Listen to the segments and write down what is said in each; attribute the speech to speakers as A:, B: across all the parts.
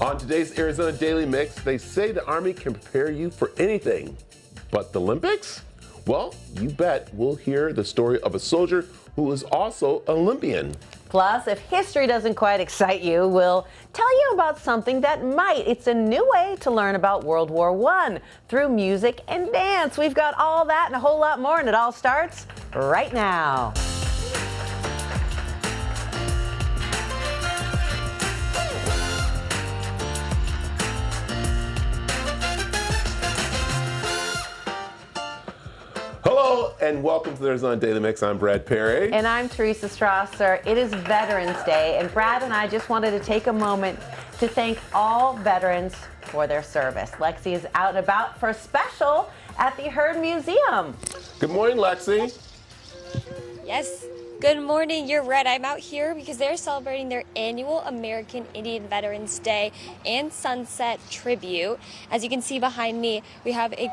A: On today's Arizona Daily Mix, they say the Army can prepare you for anything. But the Olympics? Well, you bet we'll hear the story of a soldier who is also an Olympian.
B: Plus, if history doesn't quite excite you, we'll tell you about something that might. It's a new way to learn about World War I through music and dance. We've got all that and a whole lot more, and it all starts right now.
A: Hello and welcome to the Arizona Daily Mix. I'm Brad Perry.
B: And I'm Teresa Strasser. It is Veterans Day, and Brad and I just wanted to take a moment to thank all veterans for their service. Lexi is out and about for a special at the Heard Museum.
A: Good morning, Lexi.
C: Yes, good morning. You're right. I'm out here because they're celebrating their annual American Indian Veterans Day and Sunset Tribute. As you can see behind me, we have a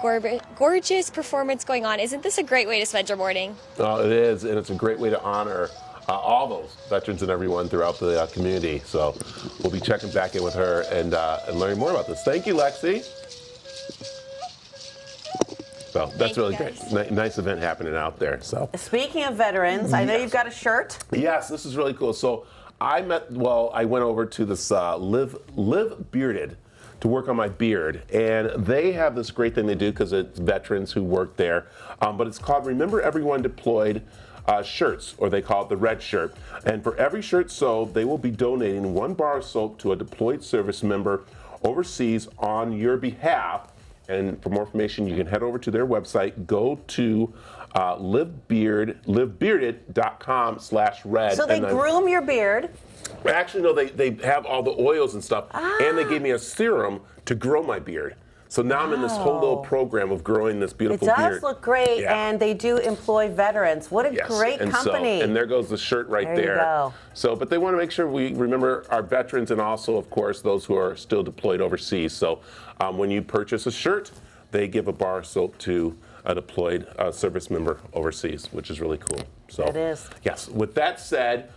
C: gorgeous performance going on. Isn't this a great way to spend your morning?
A: Oh, it is, and it's a great way to honor all those veterans and everyone throughout the community. So we'll be checking back in with her and learning more about this. Thank you, Lexi. So that's really great. Nice event happening out there. So
B: speaking of veterans, I know you've got a shirt.
A: Yes, this is really cool. So I went over to this Live Bearded to work on my beard, and they have this great thing they do because it's veterans who work there. But it's called Remember Everyone Deployed shirts, or they call it the red shirt. And for every shirt sold, they will be donating 1 bar of soap to a deployed service member overseas on your behalf. And for more information, you can head over to their website. Go to livebearded.com/red.
B: So they groom your beard.
A: Actually, no, they have all the oils and stuff. And they gave me a serum to grow my beard. So now I'm in this whole little program of growing this beautiful beard.
B: It does look great, and they do employ veterans. What a great company.
A: And there goes the shirt right there.
B: You go.
A: So, but they want to make sure we remember our veterans and also, of course, those who are still deployed overseas. So when you purchase a shirt, they give a bar of soap to a deployed service member overseas, which is really cool. So
B: it is.
A: Yes. With that said,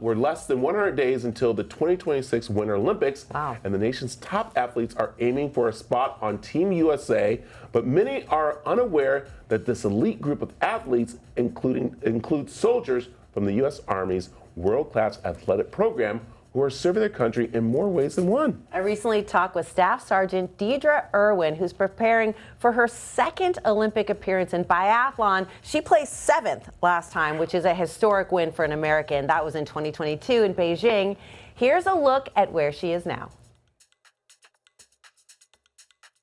A: we're less than 100 days until the 2026 Winter Olympics, and the nation's top athletes are aiming for a spot on Team USA, but many are unaware that this elite group of athletes includes soldiers from the U.S. Army's world-class athletic program who are serving their country in more ways than one.
B: I recently talked with Staff Sergeant Deidre Irwin, who's preparing for her second Olympic appearance in biathlon. She placed 7th last time, which is a historic win for an American. That was in 2022 in Beijing. Here's a look at where she is now.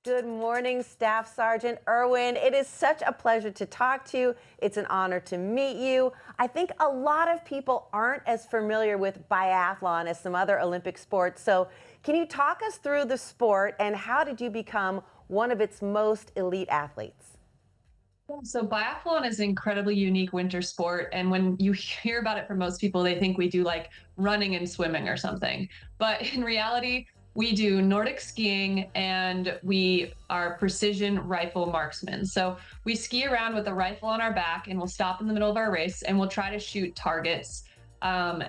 B: Good morning, Staff Sergeant Irwin. It is such a pleasure to talk to you. It's an honor to meet you. I think a lot of people aren't as familiar with biathlon as some other Olympic sports. So can you talk us through the sport and how did you become one of its most elite athletes?
D: So biathlon is an incredibly unique winter sport. And when you hear about it from most people, they think we do like running and swimming or something. But in reality, we do Nordic skiing and we are precision rifle marksmen. So we ski around with a rifle on our back and we'll stop in the middle of our race and we'll try to shoot targets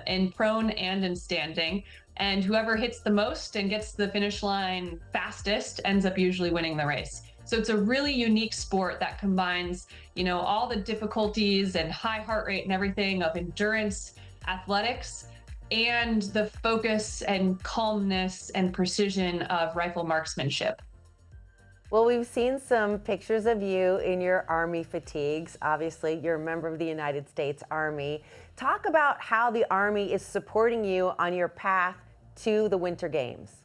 D: in prone and in standing. And whoever hits the most and gets to the finish line fastest ends up usually winning the race. So it's a really unique sport that combines, all the difficulties and high heart rate and everything of endurance, athletics, and the focus and calmness and precision of rifle marksmanship.
B: Well, we've seen some pictures of you in your Army fatigues. Obviously, you're a member of the United States Army. Talk about how the Army is supporting you on your path to the Winter Games.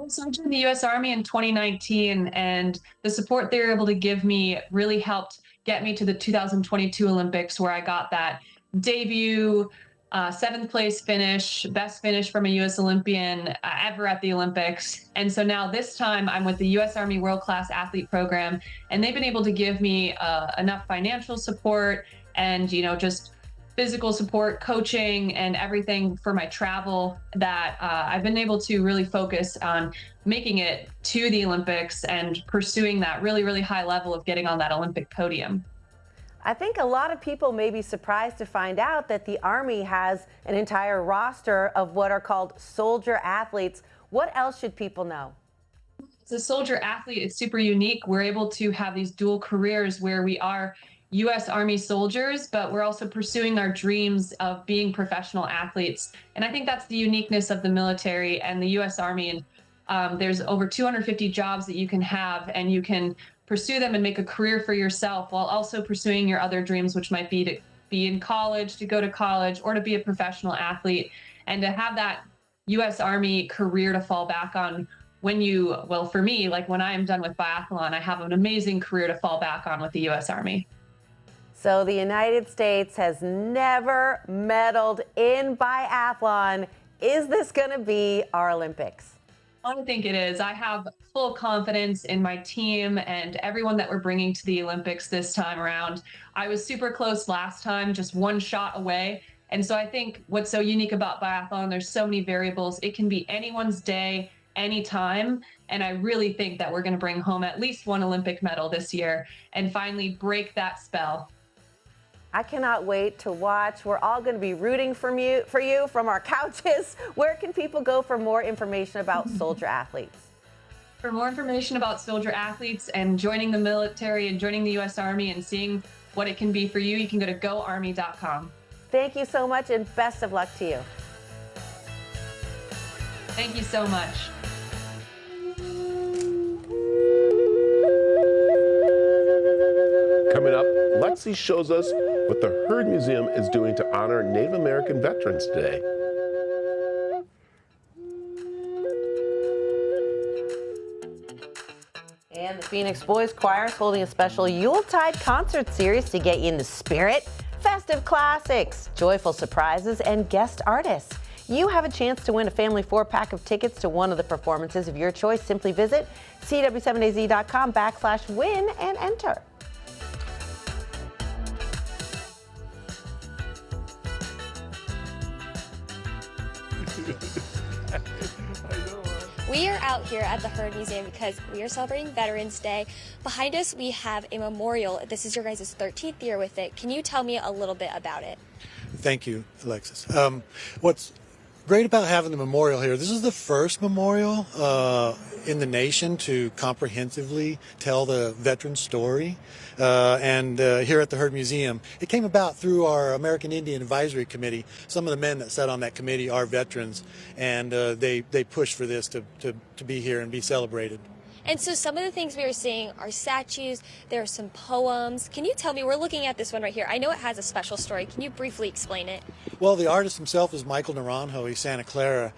D: So I joined the U.S. Army in 2019, and the support they were able to give me really helped get me to the 2022 Olympics, where I got that debut 7th place finish, best finish from a U.S. Olympian ever at the Olympics. And so now this time I'm with the U.S. Army World Class Athlete Program, and they've been able to give me enough financial support and, just physical support, coaching, and everything for my travel that I've been able to really focus on making it to the Olympics and pursuing that really, really high level of getting on that Olympic podium.
B: I think a lot of people may be surprised to find out that the Army has an entire roster of what are called soldier athletes. What else should people know?
D: As a soldier athlete, it's super unique. We're able to have these dual careers where we are U.S. Army soldiers, but we're also pursuing our dreams of being professional athletes. And I think that's the uniqueness of the military and the U.S. Army. And there's over 250 jobs that you can have, and you can pursue them and make a career for yourself while also pursuing your other dreams, which might be to be in college, to go to college, or to be a professional athlete. And to have that U.S. Army career to fall back on when you, well, for me, like when I am done with biathlon, I have an amazing career to fall back on with the U.S. Army.
B: So the United States has never medaled in biathlon. Is this going to be our Olympics?
D: I think it is. I have full confidence in my team and everyone that we're bringing to the Olympics this time around. I was super close last time, just one shot away. And so I think what's so unique about biathlon, there's so many variables. It can be anyone's day, anytime. And I really think that we're going to bring home at least one Olympic medal this year and finally break that spell.
B: I cannot wait to watch. We're all going to be rooting for you from our couches. Where can people go for more information about soldier athletes?
D: For more information about soldier athletes and joining the military and joining the U.S. Army and seeing what it can be for you, you can go to goarmy.com.
B: Thank you so much and best of luck to you.
D: Thank you so much.
A: Coming up, Lexi shows us what the Heard Museum is doing to honor Native American Veterans Day.
B: And the Phoenix Boys Choir is holding a special Yuletide concert series to get you in the spirit. Festive classics, joyful surprises, and guest artists. You have a chance to win a family 4-pack of tickets to one of the performances of your choice. Simply visit cw7az.com/win and enter.
C: We are out here at the Heard Museum because we are celebrating Veterans Day. Behind us, we have a memorial. This is your guys' 13th year with it. Can you tell me a little bit about it?
E: Thank you, Alexis. What's great about having the memorial here, this is the first memorial in the nation to comprehensively tell the veteran story. And here at the Heard Museum, it came about through our American Indian Advisory Committee. Some of the men that sat on that committee are veterans, and they pushed for this to be here and be celebrated.
C: And so some of the things we are seeing are statues, there are some poems. Can you tell me, we're looking at this one right here. I know it has a special story. Can you briefly explain it?
E: Well, the artist himself is Michael Naranjo. He's Santa Clara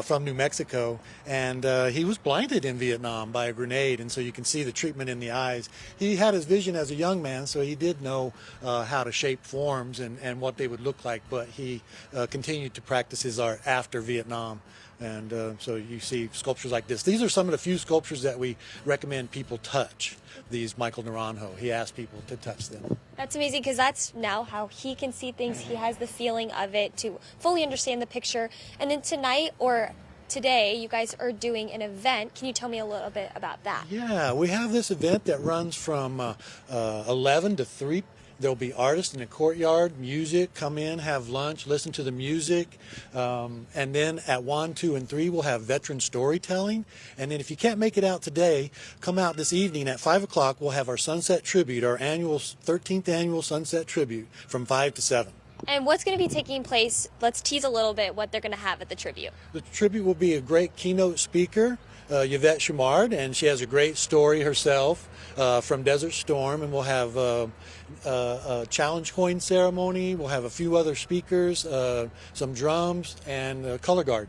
E: from New Mexico, and he was blinded in Vietnam by a grenade, and so you can see the treatment in the eyes. He had his vision as a young man, so he did know how to shape forms and what they would look like, but he continued to practice his art after Vietnam. And so you see sculptures like this. These are some of the few sculptures that we recommend people touch, these Michael Naranjo. He asked people to touch them.
C: That's amazing because that's now how he can see things. He has the feeling of it to fully understand the picture. And then tonight or today, you guys are doing an event. Can you tell me a little bit about that?
E: Yeah, we have this event that runs from 11 to 3. There'll be artists in the courtyard, music, come in, have lunch, listen to the music. And then at 1, 2, and 3, we'll have veteran storytelling. And then if you can't make it out today, come out this evening at 5 o'clock. We'll have our Sunset Tribute, our 13th annual Sunset Tribute from 5 to 7.
C: And what's going to be taking place? Let's tease a little bit what they're going to have at the tribute.
E: The tribute will be a great keynote speaker, Yvette Chamard, and she has a great story herself from Desert Storm. And we'll have a challenge coin ceremony. We'll have a few other speakers, some drums, and a color guard.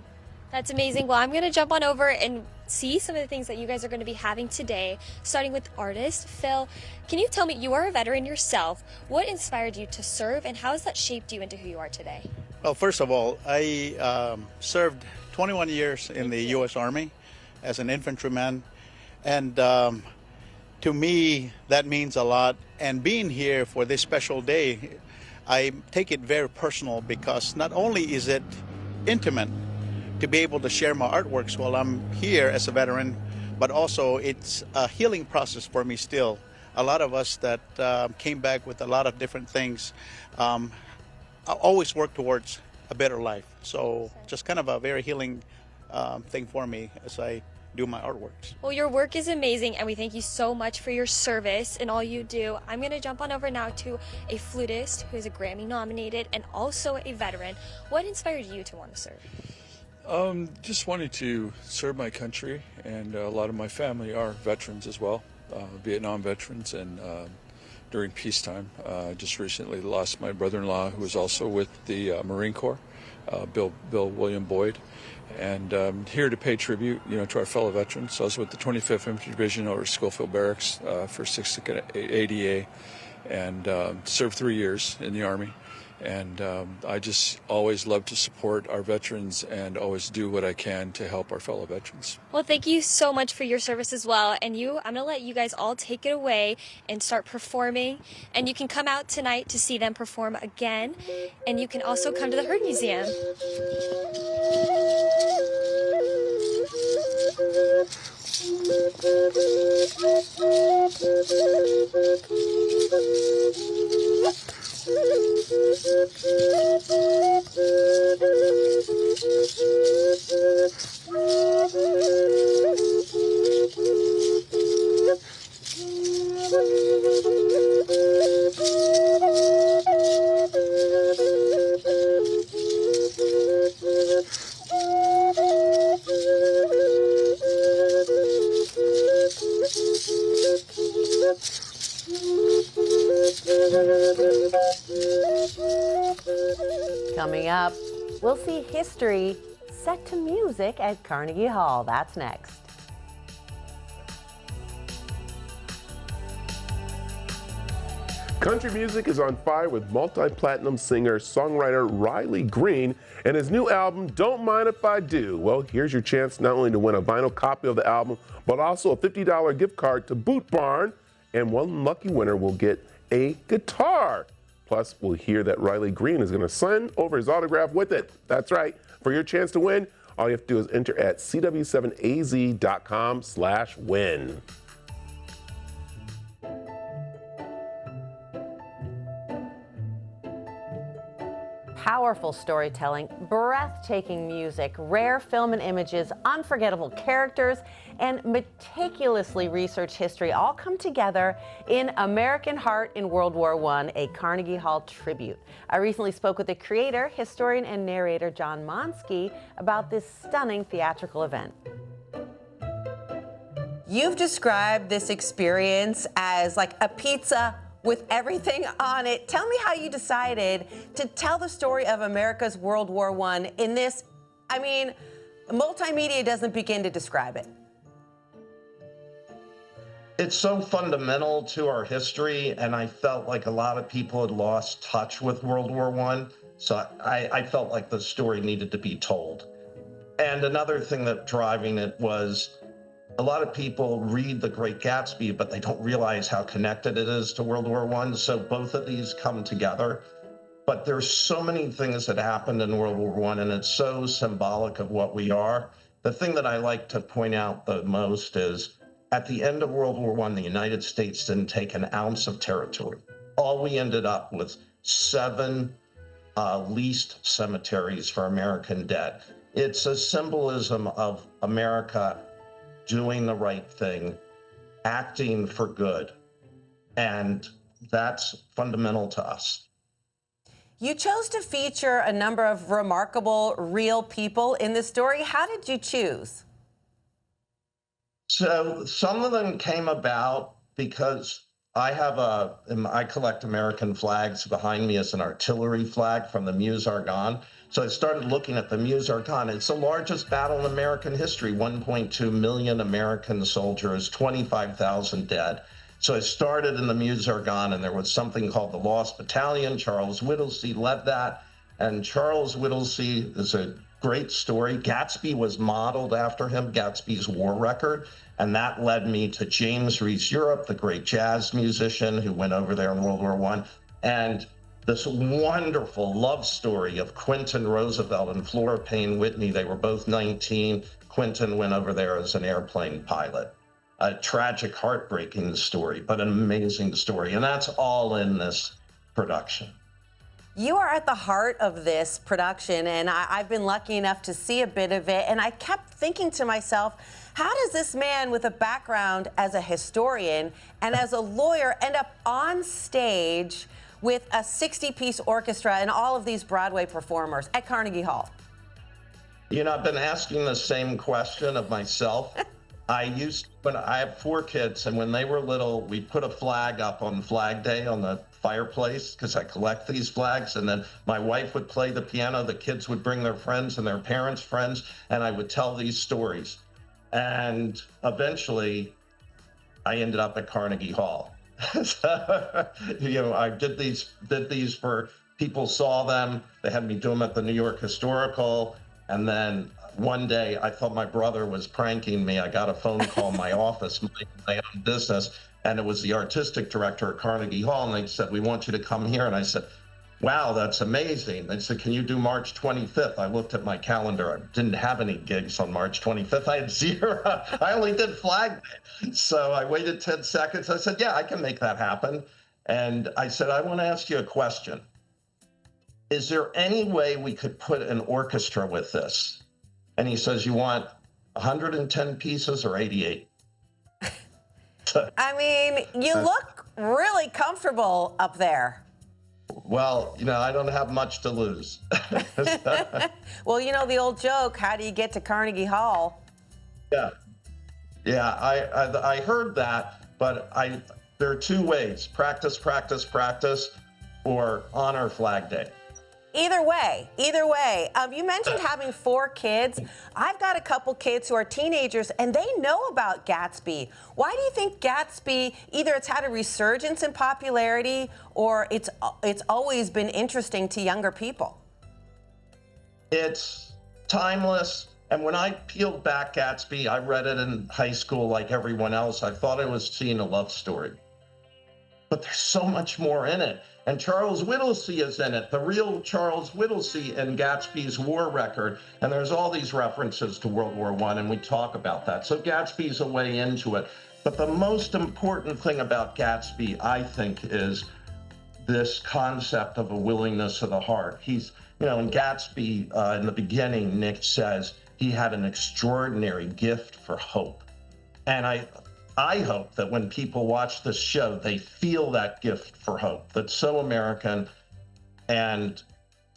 C: That's amazing. Well, I'm going to jump on over and see some of the things that you guys are going to be having today, starting with artist Phil. Can you tell me, you are a veteran yourself, what inspired you to serve and how has that shaped you into who you are today?
F: Well, first of all, I served 21 years in the U.S. Army as an infantryman, and to me that means a lot. And being here for this special day, I take it very personal because not only is it intimate to be able to share my artworks while I'm here as a veteran, but also it's a healing process for me still. A lot of us that came back with a lot of different things always work towards a better life. So just kind of a very healing thing for me as I do my artworks.
C: Well, your work is amazing, and we thank you so much for your service and all you do. I'm going to jump on over now to a flutist who is a Grammy nominated and also a veteran. What inspired you to want to serve?
G: Just wanted to serve my country, and a lot of my family are veterans as well, Vietnam veterans, and during peacetime. Just recently lost my brother-in-law, who was also with the Marine Corps, Bill William Boyd, and here to pay tribute, to our fellow veterans. So I was with the 25th Infantry Division over Schofield Barracks for 6th ADA, and served 3 years in the Army. And I just always love to support our veterans and always do what I can to help our fellow veterans.
C: Well, thank you so much for your service as well. And I'm going to let you guys all take it away and start performing. And you can come out tonight to see them perform again. And you can also come to the Herd Museum.
B: Coming up, we'll see history set to music at Carnegie Hall. That's next.
A: Country music is on fire with multi-platinum singer-songwriter Riley Green and his new album, Don't Mind If I Do. Well, here's your chance not only to win a vinyl copy of the album, but also a $50 gift card to Boot Barn, and one lucky winner will get a guitar. Plus, we'll hear that Riley Green is going to send over his autograph with it. That's right. For your chance to win, all you have to do is enter at cw7az.com/win.
B: Powerful storytelling, breathtaking music, rare film and images, unforgettable characters, and meticulously researched history all come together in American Heart in World War I, a Carnegie Hall tribute. I recently spoke with the creator, historian, and narrator John Monsky about this stunning theatrical event. You've described this experience as like a pizza with everything on it. Tell me how you decided to tell the story of America's World War I in this, multimedia doesn't begin to describe it.
H: It's so fundamental to our history, and I felt like a lot of people had lost touch with World War I, so I felt like the story needed to be told. And another thing that driving it was a lot of people read The Great Gatsby, but they don't realize how connected it is to World War I. So both of these come together. But there's so many things that happened in World War I, and it's so symbolic of what we are. The thing that I like to point out the most is at the end of World War I, the United States didn't take an ounce of territory. All we ended up with 7 leased cemeteries for American dead. It's a symbolism of America doing the right thing, acting for good, and that's fundamental to us.
B: You chose to feature a number of remarkable, real people in this story. How did you choose?
H: So some of them came about because I collect American flags. Behind me is an artillery flag from the Meuse-Argonne. So I started looking at the Meuse-Argonne. It's the largest battle in American history, 1.2 million American soldiers, 25,000 dead. So I started in the Meuse-Argonne, and there was something called the Lost Battalion. Charles Whittlesey led that. And Charles Whittlesey is a great story. Gatsby was modeled after him, Gatsby's war record. And that led me to James Reese Europe, the great jazz musician who went over there in World War I. And this wonderful love story of Quentin Roosevelt and Flora Payne Whitney. They were both 19. Quentin went over there as an airplane pilot. A tragic, heartbreaking story, but an amazing story. And that's all in this production.
B: You are at the heart of this production, and I've been lucky enough to see a bit of it, and I kept thinking to myself, how does this man with a background as a historian and as a lawyer end up on stage with a 60-piece orchestra and all of these Broadway performers at Carnegie Hall?
H: You know, I've been asking the same question of myself. When I have 4 kids, and when they were little, we put a flag up on Flag Day on the fireplace because I collect these flags, and then my wife would play the piano, the kids would bring their friends and their parents' friends, and I would tell these stories. And eventually, I ended up at Carnegie Hall. So, I did these for people saw them. They had me do them at the New York Historical, and then one day I thought my brother was pranking me. I got a phone call in my office, my own business, and it was the artistic director at Carnegie Hall, and they said, "We want you to come here." And I said, "Wow, that's amazing." They said, "Can you do March 25th? I looked at my calendar. I didn't have any gigs on March 25th. I had 0. I only did Flag Day. So I waited 10 seconds. I said, "Yeah, I can make that happen." And I said, "I want to ask you a question. Is there any way we could put an orchestra with this?" And he says, "You want 110 pieces or 88?
B: I mean, you look really comfortable up there.
H: Well, I don't have much to lose.
B: Well, the old joke, how do you get to Carnegie Hall?
H: Yeah, I heard that, but there are 2 ways: practice, practice, practice, or honor Flag Day.
B: Either way. You mentioned having 4 kids. I've got a couple kids who are teenagers, and they know about Gatsby. Why do you think Gatsby, either it's had a resurgence in popularity or it's always been interesting to younger people?
H: It's timeless. And when I peeled back Gatsby, I read it in high school like everyone else. I thought I was seeing a love story. But there's so much more in it. And Charles Whittlesey is in it, the real Charles Whittlesey in Gatsby's war record. And there's all these references to World War I, and we talk about that. So Gatsby's a way into it. But the most important thing about Gatsby, I think, is this concept of a willingness of the heart. He's, in Gatsby, in the beginning, Nick says he had an extraordinary gift for hope. And I hope that when people watch this show, they feel that gift for hope that's so American. And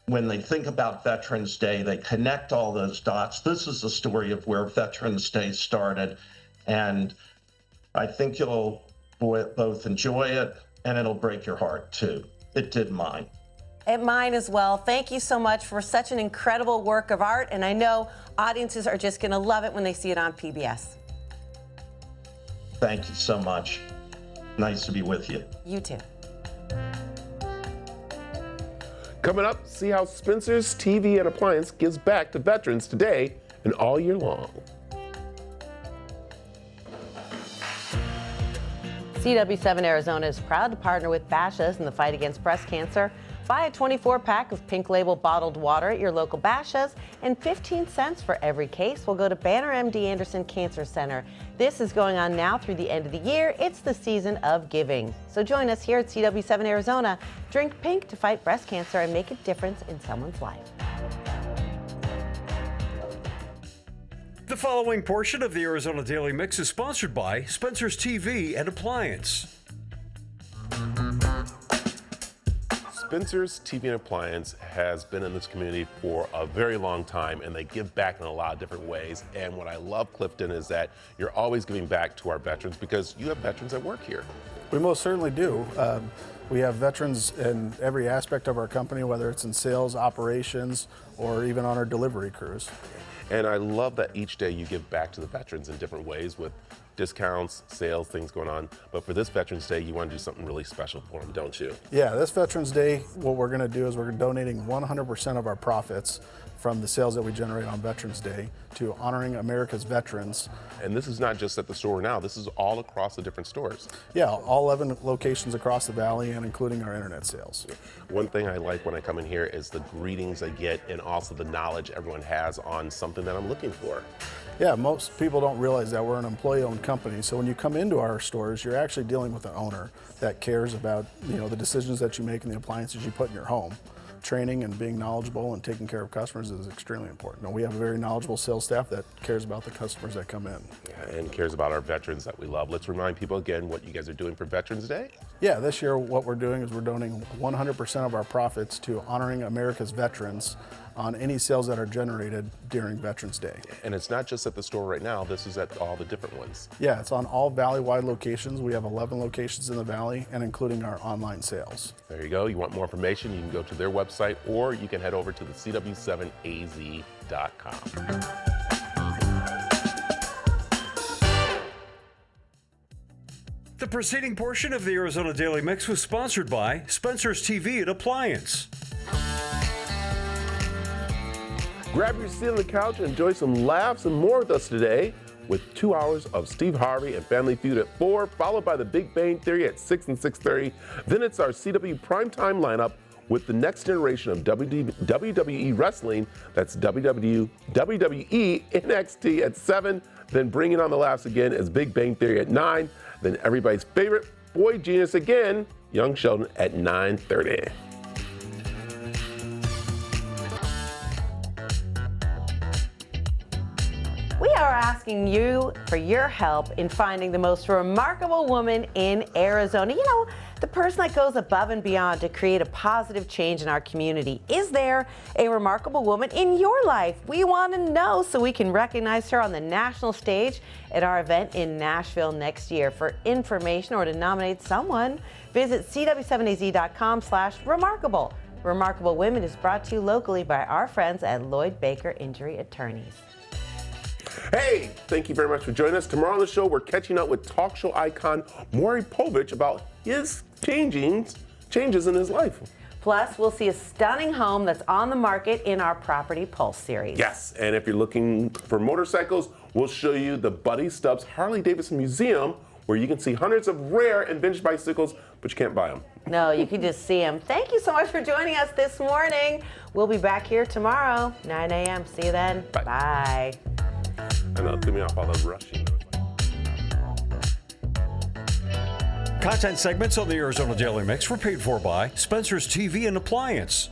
H: when they think about Veterans Day, they connect all those dots. This is the story of where Veterans Day started. And I think you'll both enjoy it, and it'll break your heart too. It did mine.
B: Mine as well. Thank you so much for such an incredible work of art. And I know audiences are just going to love it when they see it on PBS.
H: Thank you so much. Nice to be with you.
B: You too.
A: Coming up, see how Spencer's TV and Appliance gives back to veterans today and all year long.
B: CW7 Arizona is proud to partner with Bashas in the fight against breast cancer. Buy a 24-pack of Pink Label bottled water at your local Bashas, and 15 cents for every case will go to Banner MD Anderson Cancer Center. This is going on now through the end of the year. It's the season of giving. So join us here at CW7 Arizona. Drink pink to fight breast cancer and make a difference in someone's life.
I: The following portion of the Arizona Daily Mix is sponsored by Spencer's TV and Appliance.
A: Spencer's TV and Appliance has been in this community for a very long time, and they give back in a lot of different ways. And what I love, Clifton, is that you're always giving back to our veterans because you have veterans that work here.
J: We most certainly do. We have veterans in every aspect of our company, whether it's in sales, operations, or even on our delivery crews.
A: And I love that each day you give back to the veterans in different ways with discounts, sales, things going on. But for this Veterans Day, you want to do something really special for them, don't you?
J: Yeah, this Veterans Day, what we're going to do is we're donating 100% of our profits from the sales that we generate on Veterans Day to honoring America's veterans.
A: And this is not just at the store now, this is all across the different stores.
J: Yeah, all 11 locations across the valley and including our internet sales.
A: One thing I like when I come in here is the greetings I get and also the knowledge everyone has on something that I'm looking for.
J: Yeah, most people don't realize that we're an employee-owned company. So when you come into our stores, you're actually dealing with an owner that cares about, the decisions that you make and the appliances you put in your home. training and being knowledgeable and taking care of customers is extremely important. And we have a very knowledgeable sales staff that cares about the customers that come in.
A: Yeah, and cares about our veterans that we love. Let's remind people again what you guys are doing for Veterans Day.
J: Yeah, this year what we're doing is we're donating 100% of our profits to honoring America's veterans on any sales that are generated during Veterans Day.
A: And it's not just at the store right now, this is at all the different ones.
J: Yeah, it's on all Valley-wide locations. We have 11 locations in the Valley, and including our online sales.
A: There you go. You want more information, you can go to their website, or you can head over to the cw7az.com.
I: The preceding portion of the Arizona Daily Mix was sponsored by Spencer's TV and Appliance.
A: Grab your seat on the couch and enjoy some laughs and more with us today with 2 hours of Steve Harvey and Family Feud at 4, followed by the Big Bang Theory at 6 and 6:30. Then it's our CW primetime lineup with the next generation of WWE wrestling. That's WWE NXT at 7. Then bringing on the laughs again is Big Bang Theory at 9. Then everybody's favorite boy genius again, Young Sheldon at 9:30.
B: We are asking you for your help in finding the most remarkable woman in Arizona. You know, the person that goes above and beyond to create a positive change in our community. Is there a remarkable woman in your life? We want to know so we can recognize her on the national stage at our event in Nashville next year. For information or to nominate someone, visit cw7az.com/remarkable. Remarkable Women is brought to you locally by our friends at Lloyd Baker Injury Attorneys.
A: Hey, thank you very much for joining us. Tomorrow on the show, we're catching up with talk show icon Maury Povich about his changes in his life.
B: Plus, we'll see a stunning home that's on the market in our Property Pulse series.
A: Yes, and if you're looking for motorcycles, we'll show you the Buddy Stubbs Harley-Davidson Museum, where you can see hundreds of rare and vintage bicycles, but you can't buy them.
B: No, you can just see them. Thank you so much for joining us this morning. We'll be back here tomorrow, 9 a.m. See you then.
A: Bye.
B: Bye.
A: I know, threw me off all the rushing.
I: Content segments on the Arizona Daily Mix were paid for by Spencer's TV and Appliance.